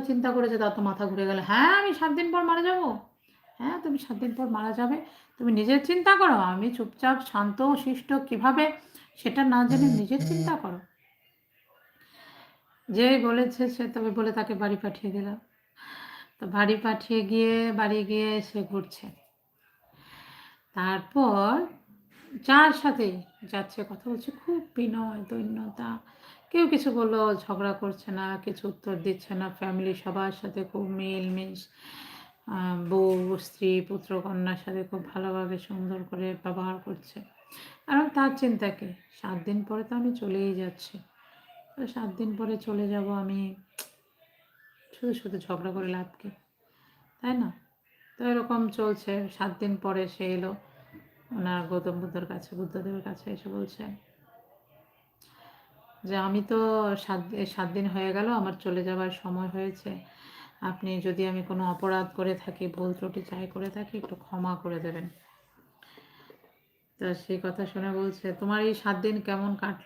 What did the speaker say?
চিন্তা করেছে তার তো মাথা ঘুরে গেল। হ্যাঁ, আমি ৭ দিন পর মারা যাবো? হ্যাঁ, তুমি ৭ দিন পর মারা যাবে। তুমি নিজের চিন্তা করো। আমি চুপচাপ শান্ত শিষ্ট কিভাবে সেটা না জেনে নিজের চিন্তা করো। যেই বলেছে সে তবে বলে তাকে বাড়ি পাঠিয়ে দিলাম। তো বাড়ি গিয়ে সে ঘুরছে। তারপর যার সাথেই যাচ্ছে কথা বলছে খুব বিনয়, দৈন্যতা। কেউ কিছু বললেও ঝগড়া করছে না, কিছু উত্তর দিচ্ছে না। ফ্যামিলি সবার সাথে খুব মিলমিশ। বউ, স্ত্রী, পুত্র, কন্যার সাথে খুব ভালোভাবে সুন্দর করে ব্যবহার করছে। কারণ তার চিন্তা কি ৭ দিন পরে তো আমি চলেই যাচ্ছি। তো ৭ দিন পরে চলে যাব আমি, শুধু ঝগড়া করে লাভ কি? তাই না? তো এরকম চলছে। ৭ দিন পরে সে এলো ওনার গৌতম বুদ্ধর কাছে, বুদ্ধদেবের কাছে এসে বলছে যে, "আমি তো ৭ দিন হয়ে গেল, আমার চলে যাবার সময় হয়েছে। আপনি যদি আমি কোনো অপরাধ করে থাকি, ভুল ত্রুটি যাই করে থাকি একটু ক্ষমা করে দেবেন।" তা সেই কথা শুনে বলছে, "তোমার এই ৭ দিন কেমন কাটলো?"